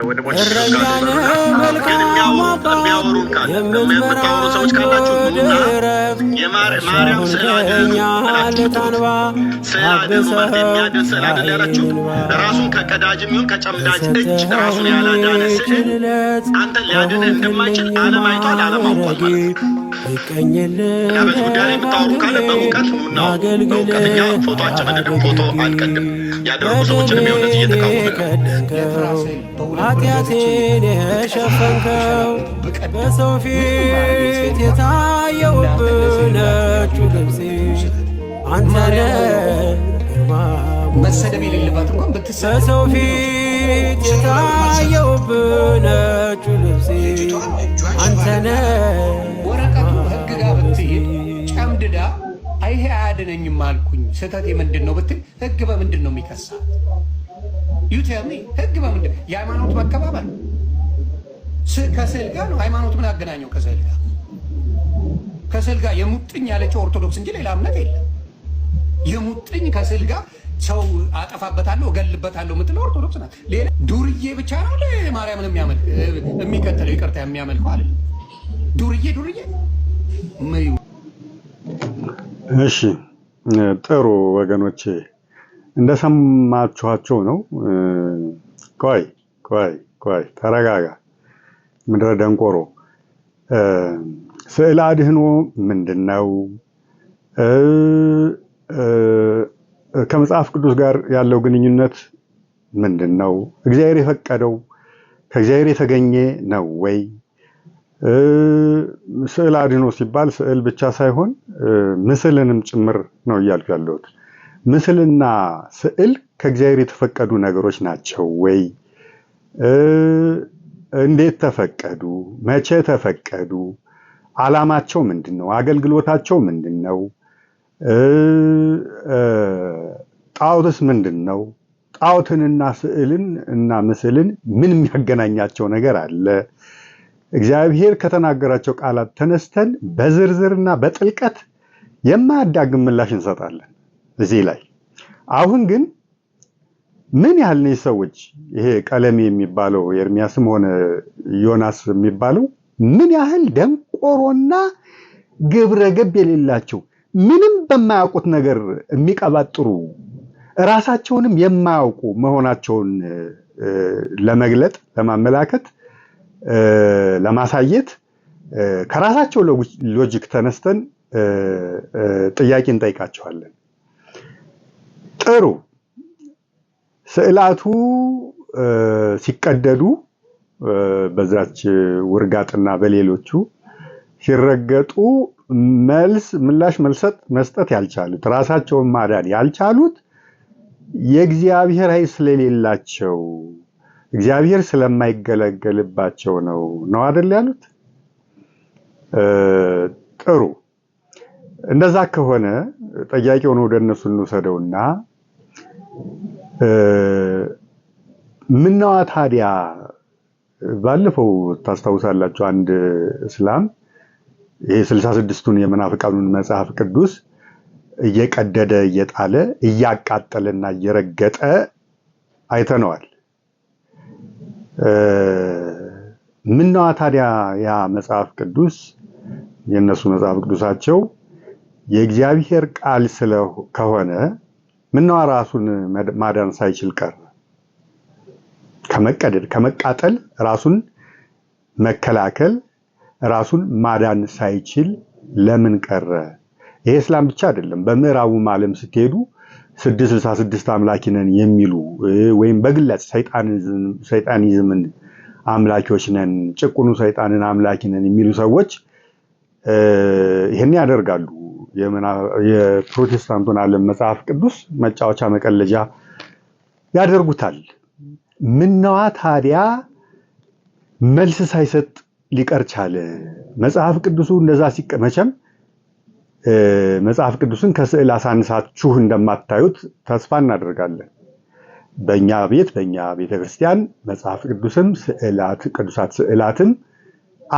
ወደሞች ግን የሚያወሩን ካለ የምታወሩ ሰዎች ካላችሁ ኑና የማርያም ስዕል አድኖ ስዕል አድኖ ማለት የሚያድን ስዕል አይደል ያላችሁ? ራሱን ከቀዳጅም ይሁን ከጨምዳጅ እጅ ራሱን ያላዳነ ስዕል አንተን ሊያድንህ እንደማይችል ዓለም አይቷል፣ ዓለም አውቋል ማለት ነው። እና በዚህ ጉዳይ ላይ የምታወሩ ካለ በእውቀት ኑና በእውቀት እኛ ፎቶአችን ምንድን ፎቶ አንቀድም ያደረጉ ሰዎችን የሚሆነት እየተቃወመ ኃጢአቴን የሸፈንከው በሰው ፊት የታየውብህ ነጩ ልብሴ አንተ ነህ መሰደብ የሌለባት እንኳን በሰው ፊት የታየውብህ ነጩ ልብሴ አንተ ነህ። ወረቀቱ ህግ ጋር ብትሄድ ጨምድዳ ይሄ አያድነኝም አልኩኝ ስህተቴ ምንድን ነው ብትል ህግ በምንድን ነው የሚከሳት? ዩቴልሚ ህግ በምንድን? የሃይማኖት መከባበር ከስዕል ጋር ነው። ሃይማኖት ምን አገናኘው ከስዕል ጋር? ከስዕል ጋር የሙጥኝ ያለችው ኦርቶዶክስ እንጂ ሌላ እምነት የለም። የሙጥኝ ከስዕል ጋር ሰው አጠፋበታለሁ እገልበታለሁ የምትለው ኦርቶዶክስ ናት። ሌላ ዱርዬ ብቻ ነው ማርያምን የሚከተለው ይቅርታ የሚያመልከው አለ። ዱርዬ እሺ ጥሩ ወገኖቼ እንደሰማችኋቸው ነው። ቆይ ተረጋጋ። ምድረ ደንቆሮ ስዕል አድህኖ ምንድነው? ከመጽሐፍ ቅዱስ ጋር ያለው ግንኙነት ምንድነው? እግዚአብሔር የፈቀደው ከእግዚአብሔር የተገኘ ነው ወይ? ስዕል አድህኖ ሲባል ስዕል ብቻ ሳይሆን ምስልንም ጭምር ነው እያልኩ ያለሁት። ምስልና ስዕል ከእግዚአብሔር የተፈቀዱ ነገሮች ናቸው ወይ? እንዴት ተፈቀዱ? መቼ ተፈቀዱ? ዓላማቸው ምንድነው? አገልግሎታቸው ምንድነው? ጣዖትስ ምንድነው? ጣዖትንና ስዕልን እና ምስልን ምን የሚያገናኛቸው ነገር አለ? እግዚአብሔር ከተናገራቸው ቃላት ተነስተን በዝርዝርና በጥልቀት የማያዳግም ምላሽ እንሰጣለን። እዚህ ላይ አሁን ግን ምን ያህል ነው ሰዎች ይሄ ቀለሜ የሚባለው ኤርሚያስም ሆነ ዮናስ የሚባለው ምን ያህል ደንቆሮና ግብረ ገብ የሌላቸው ምንም በማያውቁት ነገር የሚቀባጥሩ ራሳቸውንም የማያውቁ መሆናቸውን ለመግለጥ ለማመላከት ለማሳየት ከራሳቸው ሎጂክ ተነስተን ጥያቄ እንጠይቃቸዋለን። ጥሩ ስዕላቱ ሲቀደዱ በዛች ውርጋጥና በሌሎቹ ሲረገጡ ምላሽ መስጠት ያልቻሉት ራሳቸውን ማዳን ያልቻሉት የእግዚአብሔር ኃይል ስለሌላቸው እግዚአብሔር ስለማይገለገልባቸው ነው አይደል ያሉት? ጥሩ እንደዛ ከሆነ ጥያቄውን ወደ እነሱ እንውሰደውና ምነዋ ታዲያ ባለፈው ታስታውሳላችሁ አንድ እስላም ይሄ 66ቱን የመናፍቃኑን መጽሐፍ ቅዱስ እየቀደደ እየጣለ እያቃጠለና እየረገጠ አይተነዋል። ምነዋ ታዲያ ያ መጽሐፍ ቅዱስ የነሱ መጽሐፍ ቅዱሳቸው የእግዚአብሔር ቃል ከሆነ ምነዋ ራሱን ማዳን ሳይችል ቀረ? ከመቃጠል ራሱን መከላከል ራሱን ማዳን ሳይችል ለምን ቀረ? ይሄ እስላም ብቻ አይደለም። በምዕራቡም ዓለም ስትሄዱ 666 አምላኪ ነን የሚሉ ወይም በግላጭ ሰይጣኒዝምን አምላኪዎች ነን፣ ጭቁኑ ሰይጣንን አምላኪ ነን የሚሉ ሰዎች ይሄን ያደርጋሉ። የፕሮቴስታንቱን ዓለም መጽሐፍ ቅዱስ መጫወቻ መቀለጃ ያደርጉታል። ምነዋ ታዲያ መልስ ሳይሰጥ ሊቀር ቻለ? መጽሐፍ ቅዱሱ እንደዛ መቼም መጽሐፍ ቅዱስን ከስዕል አሳንሳችሁ እንደማታዩት ተስፋ እናደርጋለን። በእኛ ቤተክርስቲያን መጽሐፍ ቅዱስም ቅዱሳት ስዕላትም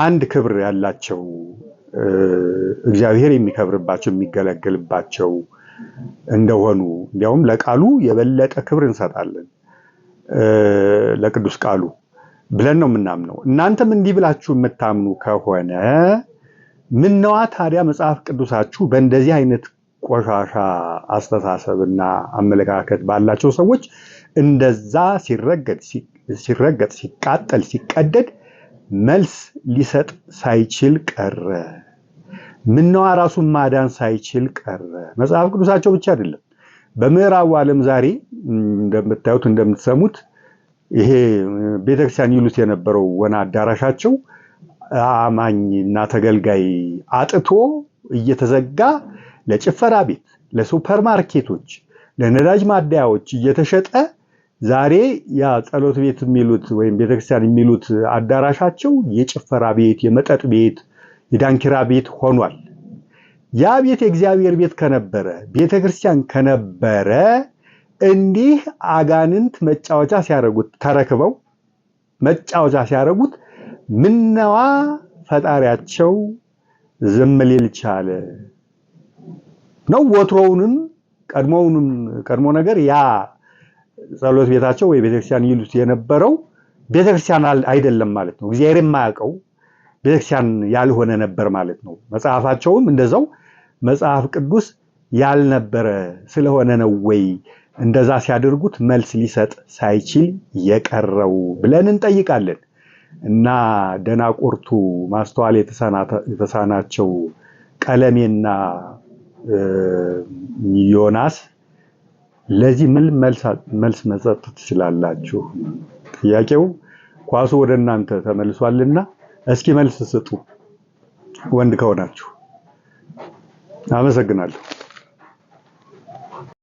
አንድ ክብር ያላቸው እግዚአብሔር የሚከብርባቸው የሚገለገልባቸው እንደሆኑ እንዲያውም ለቃሉ የበለጠ ክብር እንሰጣለን። ለቅዱስ ቃሉ ብለን ነው የምናምነው። እናንተም እንዲህ ብላችሁ የምታምኑ ከሆነ ምነዋ ታዲያ መጽሐፍ ቅዱሳችሁ በእንደዚህ አይነት ቆሻሻ አስተሳሰብና አመለካከት ባላቸው ሰዎች እንደዛ ሲረገጥ ሲቃጠል ሲቀደድ መልስ ሊሰጥ ሳይችል ቀረ? ምነዋ ራሱን ማዳን ሳይችል ቀረ? መጽሐፍ ቅዱሳቸው ብቻ አይደለም፣ በምዕራቡ ዓለም ዛሬ እንደምታዩት እንደምትሰሙት ይሄ ቤተክርስቲያን ይሉት የነበረው ወና አዳራሻቸው አማኝና ተገልጋይ አጥቶ እየተዘጋ ለጭፈራ ቤት፣ ለሱፐርማርኬቶች፣ ለነዳጅ ማደያዎች እየተሸጠ ዛሬ ያ ጸሎት ቤት የሚሉት ወይም ቤተክርስቲያን የሚሉት አዳራሻቸው የጭፈራ ቤት፣ የመጠጥ ቤት፣ የዳንኪራ ቤት ሆኗል። ያ ቤት የእግዚአብሔር ቤት ከነበረ ቤተክርስቲያን ከነበረ እንዲህ አጋንንት መጫወቻ ሲያረጉት ተረክበው መጫወቻ ሲያረጉት ምነዋ ፈጣሪያቸው ዝም ሊል ቻለ ነው? ወትሮውንም ቀድሞ ነገር ያ ጸሎት ቤታቸው ወይ ቤተክርስቲያን ይሉት የነበረው ቤተክርስቲያን አይደለም ማለት ነው። እግዚአብሔር የማያውቀው ቤተክርስቲያን ያልሆነ ነበር ማለት ነው። መጽሐፋቸውም እንደዛው መጽሐፍ ቅዱስ ያልነበረ ስለሆነ ነው ወይ እንደዛ ሲያደርጉት መልስ ሊሰጥ ሳይችል የቀረው ብለን እንጠይቃለን። እና ደናቁርቱ ማስተዋል የተሳናቸው ቀለሜና ዮናስ ለዚህ ምን መልስ መስጠት ትችላላችሁ? ጥያቄው ኳሱ ወደ እናንተ ተመልሷልና እስኪ መልስ ስጡ፣ ወንድ ከሆናችሁ። አመሰግናለሁ።